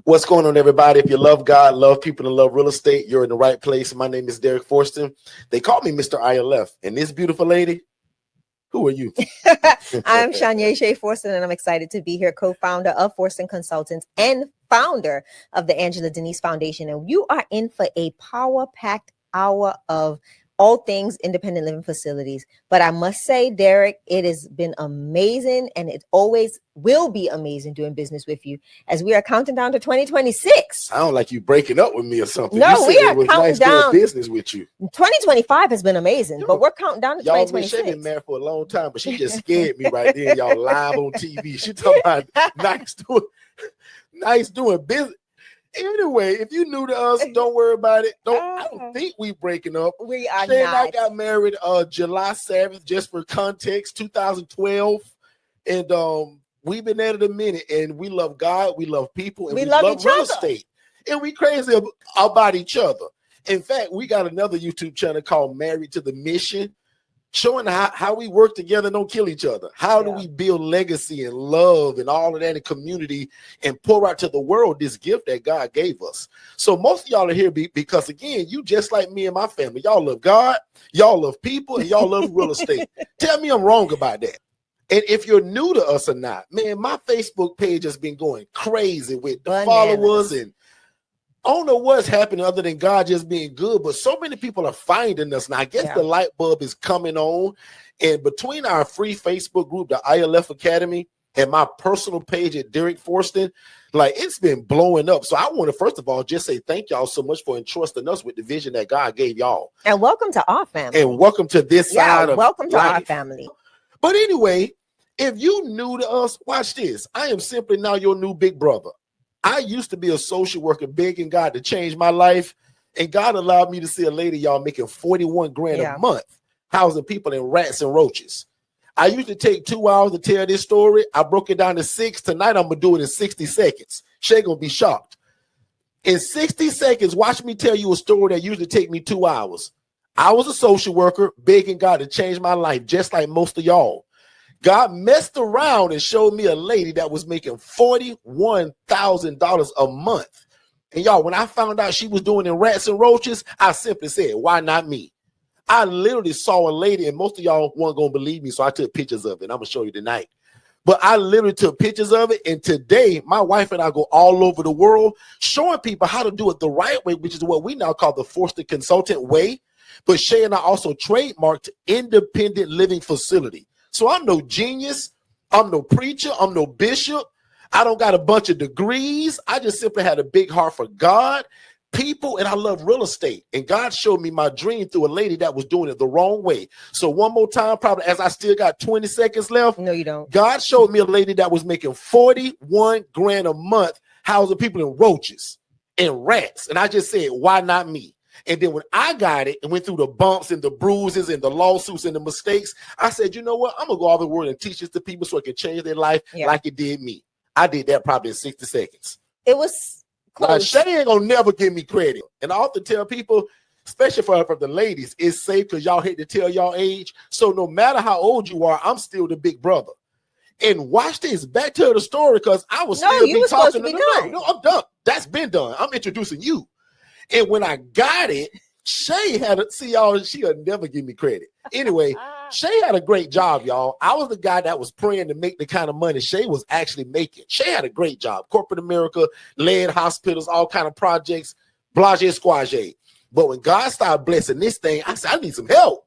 What's going on, everybody? If you love God, love people, and love real estate, you're in the right place. My name is Derek Forston. They call me Mr. ILF. And this beautiful lady, who are you? I'm Shanya Shea Forston, and I'm excited to be here, co-founder of Forston Consultants and founder of the Angela Denise Foundation. And you are in for a power-packed hour of all things independent living facilities. But I must say, Derek, it has been amazing, and it always will be amazing doing business with you as we are counting down to 2026. I don't like you breaking up with me or something. No, we are counting down. Doing business with you. 2025 has been amazing, but we're counting down to 2026. Y'all been married for a long time, but she just scared me right there. Y'all live on TV. She talking about nice doing business. Anyway, if you're new to us, don't worry about it. I don't think we breaking up. We are Shay not. And I got married July 7th, just for context, 2012. And we've been at it a minute, and we love God, we love people, and we love real estate. And we crazy about each other. In fact, we got another YouTube channel called Married to the Mission, showing how we work together and don't kill each other. How do we build legacy and love and all of that in community and pour out to the world this gift that God gave us? So most of y'all are here because, again, you just like me and my family. Y'all love God, y'all love people, and y'all love real estate. Tell me I'm wrong about that. And if you're new to us or not, man, my Facebook page has been going crazy with the followers, and I don't know what's happening other than God just being good, but so many people are finding us. Now, I guess the light bulb is coming on. And between our free Facebook group, the ILF Academy, and my personal page at Derek Forston, like, it's been blowing up. So I want to, first of all, just say thank y'all so much for entrusting us with the vision that God gave y'all. And welcome to our family. And welcome to this side of welcome to life. our family. But anyway, if you new to us, watch this. I am simply now your new big brother. I used to be a social worker begging God to change my life, and God allowed me to see a lady, y'all, making 41 grand a month, housing people in rats and roaches. I used to take 2 hours to tell this story. I broke it down to 6. Tonight, I'm going to do it in 60 seconds. Shay going to be shocked. In 60 seconds, watch me tell you a story that usually take me 2 hours. I was a social worker begging God to change my life, just like most of y'all. God messed around and showed me a lady that was making $41,000 a month. And y'all, when I found out she was doing in rats and roaches, I simply said, why not me? I literally saw a lady, and most of y'all weren't going to believe me, so I took pictures of it. I'm going to show you tonight. But I literally took pictures of it, and today, my wife and I go all over the world showing people how to do it the right way, which is what we now call the Forston Consultant way. But Shay and I also trademarked independent living facility. So I'm no genius, I'm no preacher, I'm no bishop. I don't got a bunch of degrees. I just simply had a big heart for God, people, and I love real estate. And God showed me my dream through a lady that was doing it the wrong way. So one more time, probably as I still got 20 seconds left. No, you don't. God showed me a lady that was making 41 grand a month, housing people in roaches and rats. And I just said, why not me? And then when I got it and went through the bumps and the bruises and the lawsuits and the mistakes, I said, you know what? I'm going to go all over the world and teach this to people so it can change their life like it did me. I did that probably in 60 seconds. It was close. Shay ain't going to never give me credit. And I often tell people, especially for the ladies, it's safe because y'all hate to tell y'all age. So no matter how old you are, I'm still the big brother. And watch this. Back to the story, because I was still talking. No, I'm done. That's been done. I'm introducing you. And when I got it, Shay had she'll never give me credit. Anyway, Shay had a great job, y'all. I was the guy that was praying to make the kind of money Shay was actually making. Shay had a great job. Corporate America, led hospitals, all kind of projects, blase squage. But when God started blessing this thing, I said, I need some help.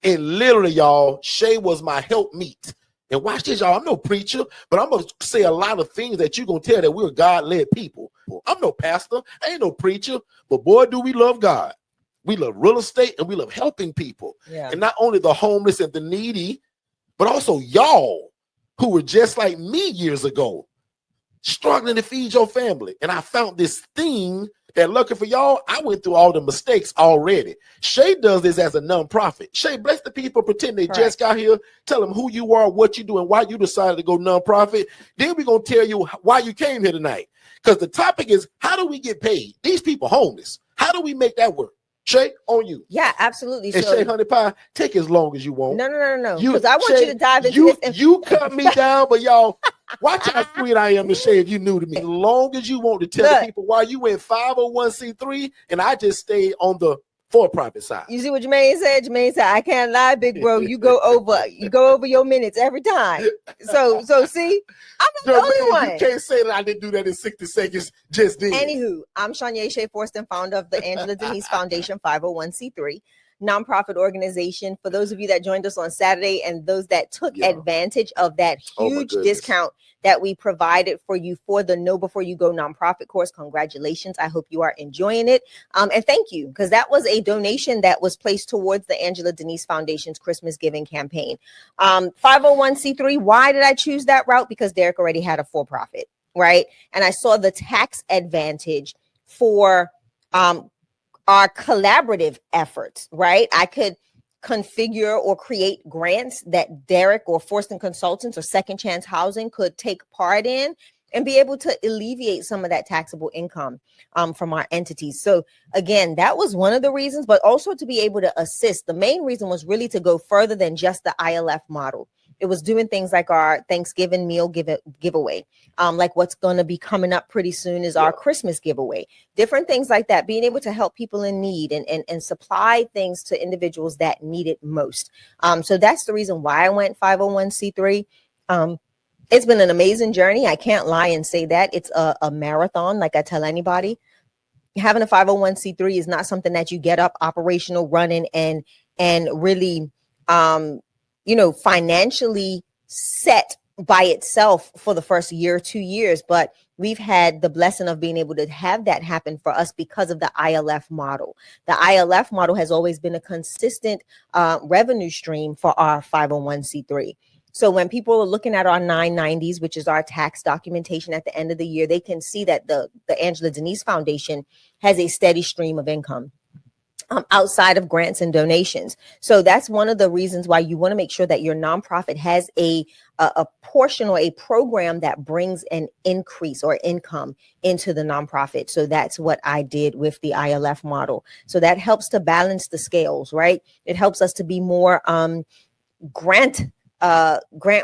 And literally, y'all, Shay was my help meet. And watch this, y'all. I'm no preacher, but I'm going to say a lot of things that you're going to tell that we're God-led people. I'm no pastor. I ain't no preacher. But boy, do we love God. We love real estate, and we love helping people. And not only the homeless and the needy, but also y'all who were just like me years ago, struggling to feed your family. And I found this thing that, lucky for y'all, I went through all the mistakes already. Shay does this as a nonprofit. Shay, bless the people, pretend they just got here. Tell them who you are, what you do, and why you decided to go nonprofit. Then we're going to tell you why you came here tonight. Because the topic is, how do we get paid? These people homeless. How do we make that work? Shay, on you. Yeah, absolutely. And Shay, honey pie, take as long as you want. No. Because I want you to dive into this. You cut me down, but y'all, Watch how sweet I am to say if you new to me. As long as you want to tell the people why you went 501c3 and I just stayed on the for-profit side. You see what Jermaine said? Jermaine said, I can't lie, big bro. You go over your minutes every time. So see, I'm not the only one. You can't say that I didn't do that in 60 seconds just then. Anywho, I'm Shanya Shea Forston, founder of the Angela Denise Foundation 501c3 nonprofit organization. For those of you that joined us on Saturday and those that took advantage of that huge discount that we provided for you for the Know Before You Go nonprofit course, congratulations. I hope you are enjoying it. And thank you, because that was a donation that was placed towards the Angela Denise Foundation's Christmas giving campaign. 501c3, why did I choose that route? Because Derek already had a for-profit, right? And I saw the tax advantage for our collaborative efforts, right? I could configure or create grants that Derek or Forston Consultants or Second Chance Housing could take part in and be able to alleviate some of that taxable income from our entities. So again, that was one of the reasons, but also to be able to assist. The main reason was really to go further than just the ILF model. It was doing things like our Thanksgiving meal giveaway. Like what's going to be coming up pretty soon is our Christmas giveaway. Different things like that, being able to help people in need and supply things to individuals that need it most. So that's the reason why I went 501c3. It's been an amazing journey. I can't lie and say that. It's a marathon, like I tell anybody. Having a 501c3 is not something that you get up operational, running, and really financially set by itself for the first year or 2 years, but we've had the blessing of being able to have that happen for us because of the ILF model. The ILF model has always been a consistent revenue stream for our 501c3. So when people are looking at our 990s, which is our tax documentation at the end of the year, they can see that the Angela Denise Foundation has a steady stream of income outside of grants and donations. So that's one of the reasons why you want to make sure that your nonprofit has a portion or a program that brings an increase or income into the nonprofit. So that's what I did with the ILF model. So that helps to balance the scales, right? It helps us to be more grant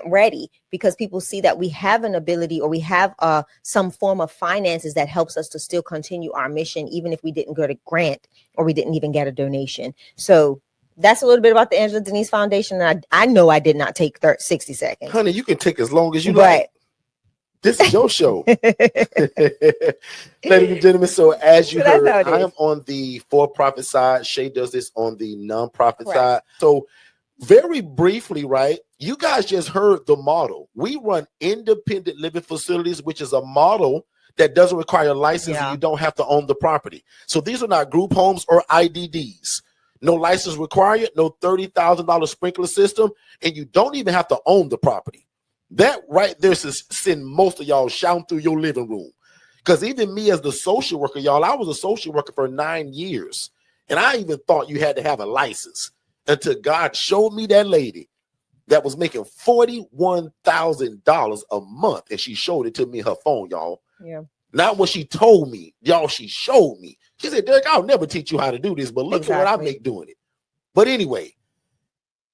ready, because people see that we have an ability or we have some form of finances that helps us to still continue our mission, even if we didn't get a grant or we didn't even get a donation. So that's a little bit about the Angela Denise Foundation. And I know I did not take 60 seconds. Honey, you can take as long as you like. This is your show. Ladies and gentlemen, so as you heard, I am on the for-profit side. Shay does this on the nonprofit side. So very briefly, right? You guys just heard the model. We run independent living facilities, which is a model that doesn't require a license and you don't have to own the property. So these are not group homes or IDDs. No license required, no $30,000 sprinkler system, and you don't even have to own the property. That right there should send most of y'all shouting through your living room. Because even me as the social worker, y'all, I was a social worker for 9 years, and I even thought you had to have a license until God showed me that lady that was making $41,000 a month, and she showed it to me in her phone, y'all. Yeah. Not what she told me, y'all. She showed me. She said, Derek, I'll never teach you how to do this, but look at what I make doing it. But anyway,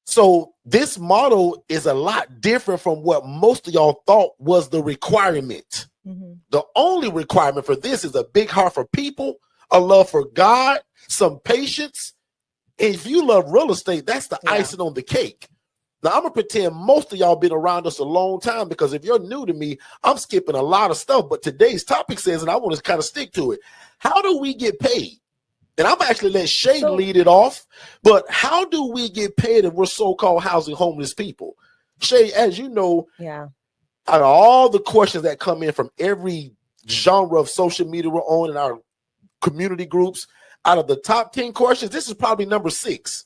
so this model is a lot different from what most of y'all thought was the requirement. Mm-hmm. The only requirement for this is a big heart for people, a love for God, some patience. And if you love real estate, that's the icing on the cake. Now, I'm going to pretend most of y'all been around us a long time, because if you're new to me, I'm skipping a lot of stuff. But today's topic says, and I want to kind of stick to it, how do we get paid? And I'm actually let Shay lead it off. But how do we get paid if we're so-called housing homeless people? Shay, as you know, out of all the questions that come in from every genre of social media we're on in our community groups, out of the top 10 questions, this is probably number 6.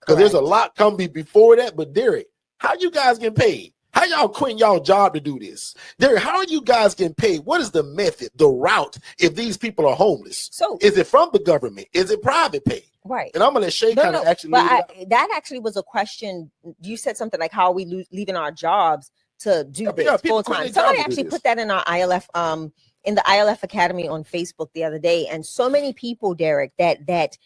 Because there's a lot coming before that. But Derek, how you guys getting paid? How y'all quitting y'all job to do this? Derek, how are you guys getting paid? What is the method, the route, if these people are homeless? So is it from the government? Is it private pay? Right. And I'm going to let Shay kind of actually. But that actually was a question. You said something like, how are we leaving our jobs to do this full time? Somebody actually put that in our ILF, in the ILF Academy on Facebook the other day. And so many people, Derek, that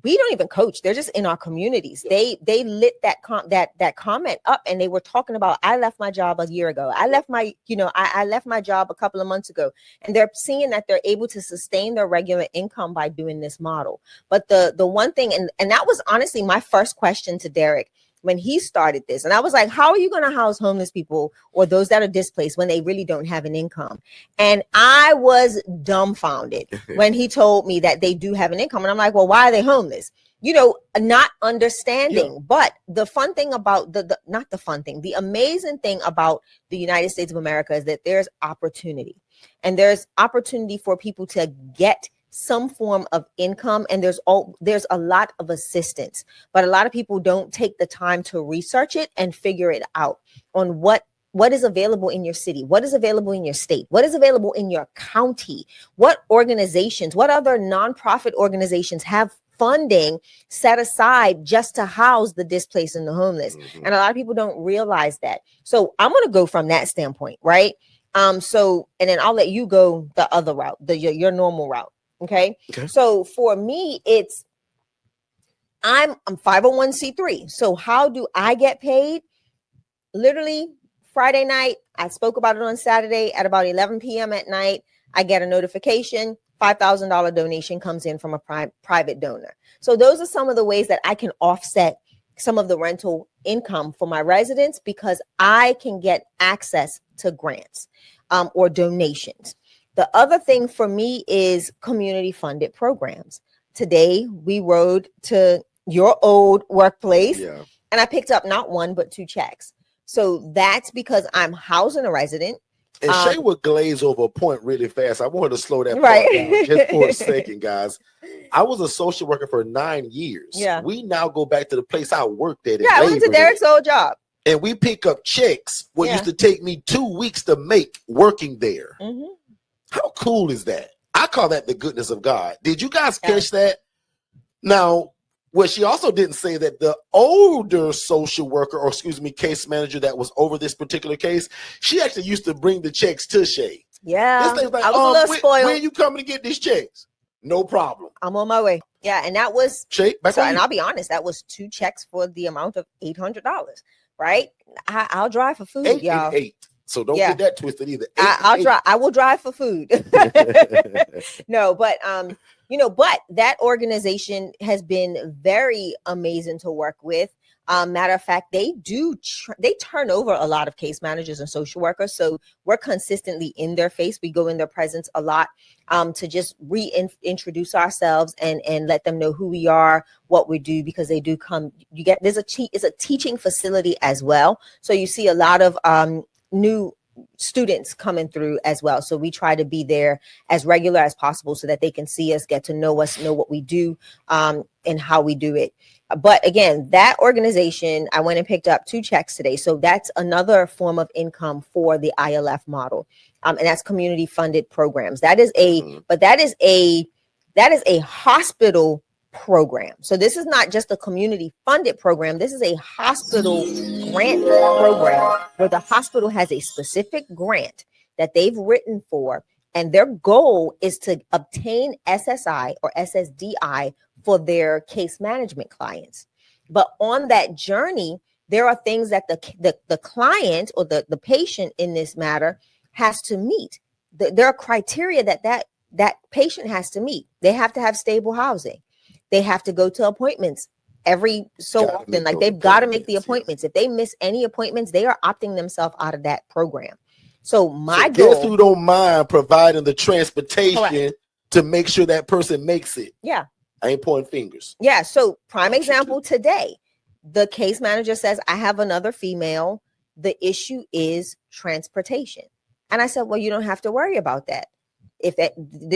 we don't even coach. They're just in our communities. They lit that comment up, and they were talking about, I left my job a year ago. I left my, I left my job a couple of months ago, and they're seeing that they're able to sustain their regular income by doing this model. But the one thing, and that was honestly my first question to Derek when he started this. And I was like, how are you going to house homeless people or those that are displaced when they really don't have an income? And I was dumbfounded when he told me that they do have an income. And I'm like, well, why are they homeless? Not understanding. Yeah. But the fun thing about the amazing thing about the United States of America is that there's opportunity, and there's opportunity for people to get some form of income, and there's a lot of assistance, but a lot of people don't take the time to research it and figure it out on what is available in your city, what is available in your state, what is available in your county, what organizations, what other nonprofit organizations have funding set aside just to house the displaced and the homeless. Mm-hmm. And a lot of people don't realize that. So I'm going to go from that standpoint, right? And then I'll let you go the other route, your normal route. Okay. So for me, I'm 501c3. So how do I get paid? Literally Friday night. I spoke about it on Saturday at about 11 p.m. at night. I get a notification. $5,000 donation comes in from a private donor. So those are some of the ways that I can offset some of the rental income for my residents, because I can get access to grants or donations. The other thing for me is community funded programs. Today, we rode to your old workplace, and I picked up not one, but 2 checks. So that's because I'm housing a resident. And Shay would glaze over a point really fast. I wanted to slow that part down just for a second, guys. I was a social worker for 9 years. Yeah. We now go back to the place I worked at. I went to Derek's old job. And we pick up checks what used to take me 2 weeks to make working there. Mm-hmm. How cool is that? I call that the goodness of God. Did you guys catch that? Now, what she also didn't say that the older social worker, or case manager that was over this particular case, she actually used to bring the checks to Shay. Yeah. This thing's like, I was a little spoiled. When are you coming to get these checks? No problem. I'm on my way. Yeah. And that was, Shay, and I'll be honest, that was 2 checks for the amount of $800, right? I'll drive for food, y'all. 8. So don't get that twisted either. I'll drive. I will drive for food. No, but but that organization has been very amazing to work with. Matter of fact, they turn over a lot of case managers and social workers. So we're consistently in their face. We go in their presence a lot to just reintroduce ourselves and let them know who we are, what we do, because they do come. It's a teaching facility as well. So you see a lot of new students coming through as well. So we try to be there as regular as possible so that they can see us, get to know us, know what we do, and how we do it. But again, that organization, I went and picked up 2 checks today. So that's another form of income for the ILF model. And that's community funded programs. That is a hospital program. So this is not just a community funded program. This is a hospital grant program where the hospital has a specific grant that they've written for, and their goal is to obtain SSI or SSDI for their case management clients. But on that journey, there are things that the client or the patient in this matter has to meet. There are criteria that patient has to meet. They have to have stable housing. They have to go to appointments every so often. Like, they've got to make the appointments. If they miss any appointments, they are opting themselves out of that program. So my goal, guess who don't mind providing the transportation to make sure that person makes it? Yeah. I ain't pointing fingers. Yeah. So prime example today, the case manager says, I have another female. The issue is transportation. And I said, well, you don't have to worry about that.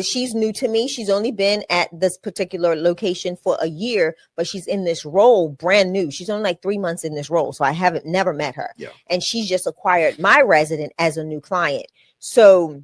She's new to me. She's only been at this particular location for a year, but she's in this role brand new. She's only like 3 months in this role. So I never met her. Yeah. And she's just acquired my resident as a new client. So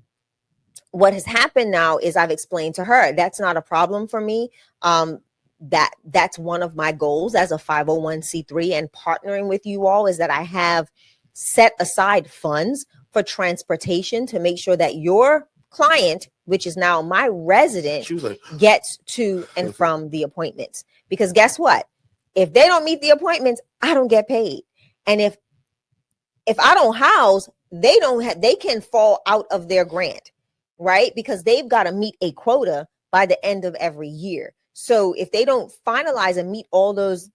what has happened now is I've explained to her, that's not a problem for me. That's one of my goals as a 501c3 and partnering with you all, is that I have set aside funds for transportation to make sure that your client, which is now my resident, gets to and from the appointments. Because guess what? If they don't meet the appointments, I don't get paid. And if I don't house, they can fall out of their grant, right? Because they've got to meet a quota by the end of every year. So if they don't finalize and meet all those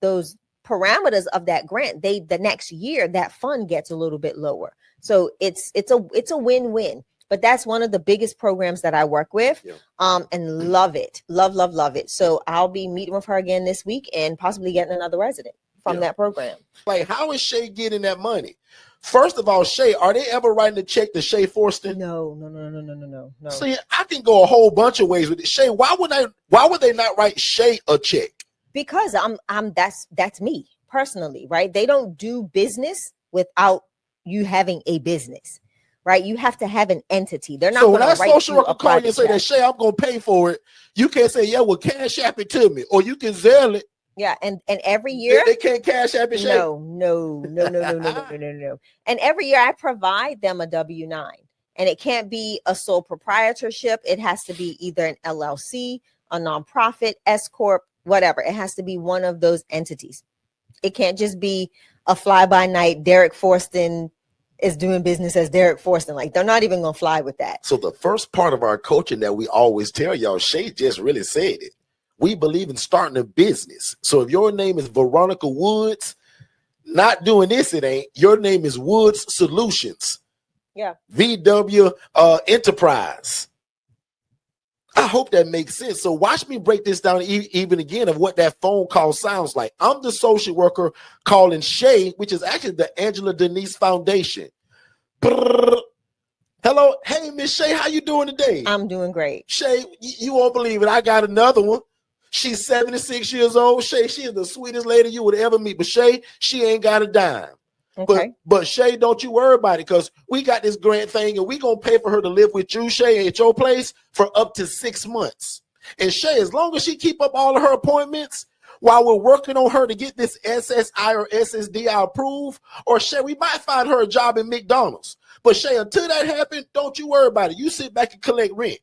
parameters of that grant, the next year that fund gets a little bit lower. So it's a win-win. But that's one of the biggest programs that I work with, and love it. Love it. So I'll be meeting with her again this week and possibly getting another resident from that program. Like, how is Shay getting that money? First of all, Shay, are they ever writing a check to Shay Forston? No. See, I can go a whole bunch of ways with it. Shay, why would they not write Shay a check? Because that's me personally, right? They don't do business without you having a business. Right, you have to have an entity. They're not. So when that social worker call you and say that, Shay, I'm going to pay for it, you can't say, yeah, well, cash app it to me, or you can Zelle it. Yeah, and every year they can't cash app it. No. And every year I provide them a W-9, and it can't be a sole proprietorship. It has to be either an LLC, a nonprofit, S corp, whatever. It has to be one of those entities. It can't just be a fly-by-night Derek Forston is doing business as Derek Forston. Like, they're not even gonna fly with that. So the first part of our coaching that we always tell y'all, Shay just really said it. We believe in starting a business. So if your name is Veronica Woods, not doing this, it ain't. Your name is Woods Solutions. Yeah. VW Enterprise. I hope that makes sense. So watch me break this down even again of what that phone call sounds like. I'm the social worker calling Shay, which is actually the Angela Denise Foundation. Brrr. Hello. Hey, Miss Shay, how you doing today? I'm doing great. Shay, you won't believe it. I got another one. She's 76 years old. Shay, she is the sweetest lady you would ever meet. But Shay, she ain't got a dime. Okay. But Shay, don't you worry about it, because we got this grant thing and we gonna pay for her to live with you, Shay, at your place for up to 6 months. And Shay, as long as she keep up all of her appointments while we're working on her to get this SSI or SSDI approved, or Shay, we might find her a job in McDonald's. But Shay, until that happens, don't you worry about it. You sit back and collect rent.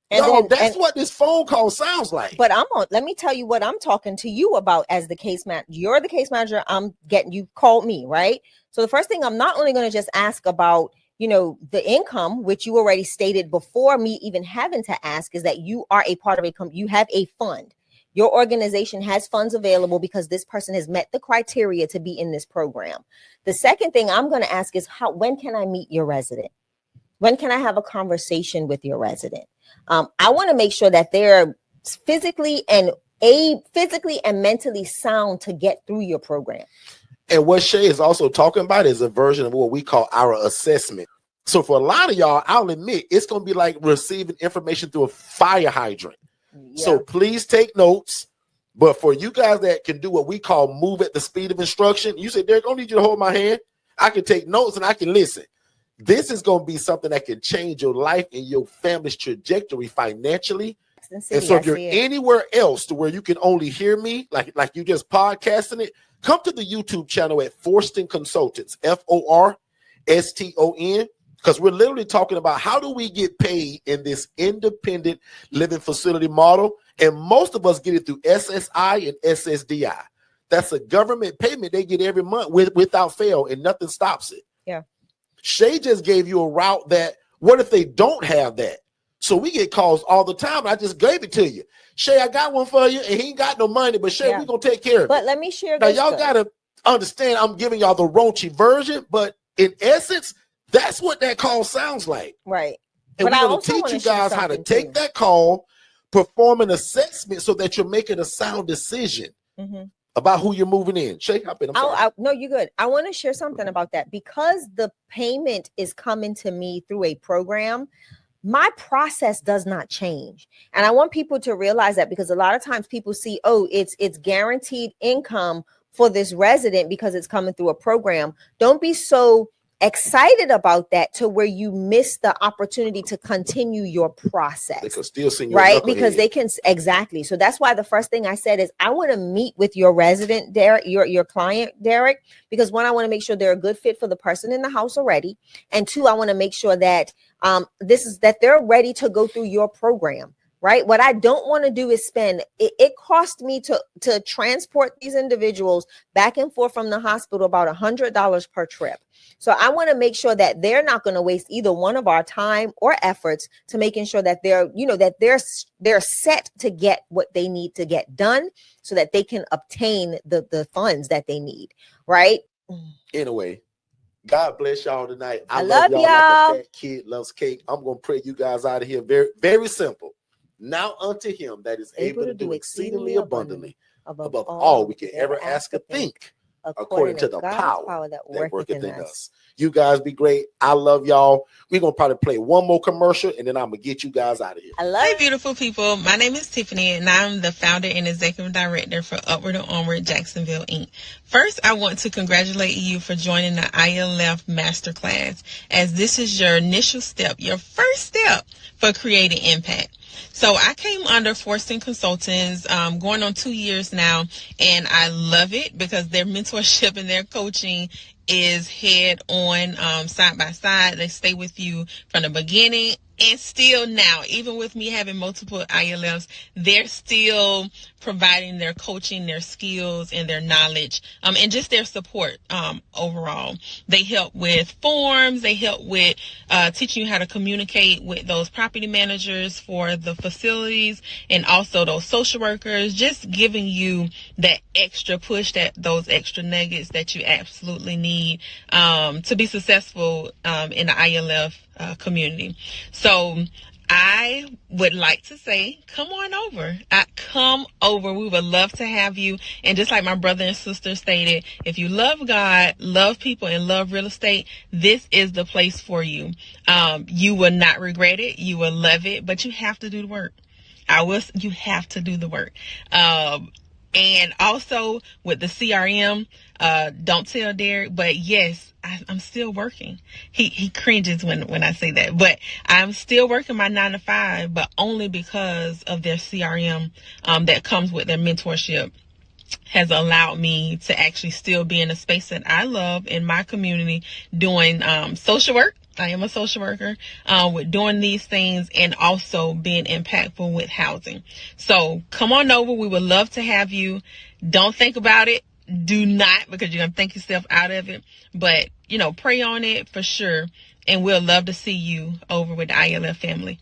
And that's what this phone call sounds like. But let me tell you what I'm talking to you about as the case manager. You're the case manager. You called me, right? So the first thing, I'm not only going to just ask about, the income, which you already stated before me even having to ask, is that you are a part of you have a fund. Your organization has funds available because this person has met the criteria to be in this program. The second thing I'm going to ask is when can I meet your resident? When can I have a conversation with your resident? I want to make sure that they're physically and mentally sound to get through your program. And what Shay is also talking about is a version of what we call our assessment. So for a lot of y'all, I'll admit, it's going to be like receiving information through a fire hydrant. Yeah. So please take notes. But for you guys that can do what we call move at the speed of instruction, you say, Derek, I don't need you to hold my hand. I can take notes and I can listen. This is going to be something that can change your life and your family's trajectory financially. And so if you're anywhere else to where you can only hear me, like you just podcasting it, come to the YouTube channel at Forston Consultants, Forston, because we're literally talking about how do we get paid in this independent living facility model. And most of us get it through SSI and SSDI. That's a government payment they get every month without fail, and nothing stops it. Yeah. Shay just gave you a route that, what if they don't have that? So we get calls all the time. And I just gave it to you. Shay, I got one for you, and he ain't got no money, but Shay, we're going to take care of it. But let me share this. Now, y'all got to understand, I'm giving y'all the raunchy version, but in essence, that's what that call sounds like. Right. And we're going to teach you guys how to take that call, perform an assessment so that you're making a sound decision about who you're moving in. Shay, hop in. No, you're good. I want to share something about that. Because the payment is coming to me through a program, my process does not change. And I want people to realize that, because a lot of times people see, it's guaranteed income for this resident because it's coming through a program. Don't be so excited about that to where you miss the opportunity to continue your process. They can still send you right, because they can, exactly. So that's why the first thing I said is I want to meet with your resident, Derek, your client, Derek, because one, I want to make sure they're a good fit for the person in the house already, and two, I want to make sure that that they're ready to go through your program. Right. What I don't want to do is spend it cost me to transport these individuals back and forth from the hospital about $100 per trip. So I want to make sure that they're not going to waste either one of our time or efforts to making sure that they're, that they're set to get what they need to get done so that they can obtain the funds that they need. Right. Anyway, God bless y'all tonight. I love y'all. Like a fat kid loves cake. I'm going to pray you guys out of here. Very, very simple. Now unto him that is able to do exceedingly abundantly above all we can ever ask or think, according to the power that worketh in us. You guys be great. I love y'all. We're going to probably play one more commercial, and then I'm going to get you guys out of here. Hey, beautiful people. My name is Tiffany, and I'm the founder and executive director for Upward Onward Jacksonville Inc. First, I want to congratulate you for joining the ILF Masterclass, as this is your initial step, your first step for creating impact. So I came under Forston Consultants going on 2 years now, and I love it because their mentorship and their coaching is head on, side by side. They stay with you from the beginning and still now, even with me having multiple ILFs, they're still providing their coaching, their skills, and their knowledge, and just their support overall. They help with forms. They help with teaching you how to communicate with those property managers for the facilities and also those social workers, just giving you that extra push, those extra nuggets that you absolutely need to be successful in the ILF community. So I would like to say, come on over. Come over. We would love to have you. And just like my brother and sister stated, if you love God, love people, and love real estate, this is the place for you. You will not regret it. You will love it, but you have to do the work. You have to do the work. And also with the CRM, don't tell Derek, but yes, I'm still working. He cringes when I say that, but I'm still working my 9 to 5, but only because of their CRM that comes with their mentorship has allowed me to actually still be in a space that I love in my community doing social work. I am a social worker with doing these things and also being impactful with housing. So come on over. We would love to have you. Don't think about it. Do not, because you're going to think yourself out of it. But, pray on it for sure. And we'll love to see you over with the ILF family.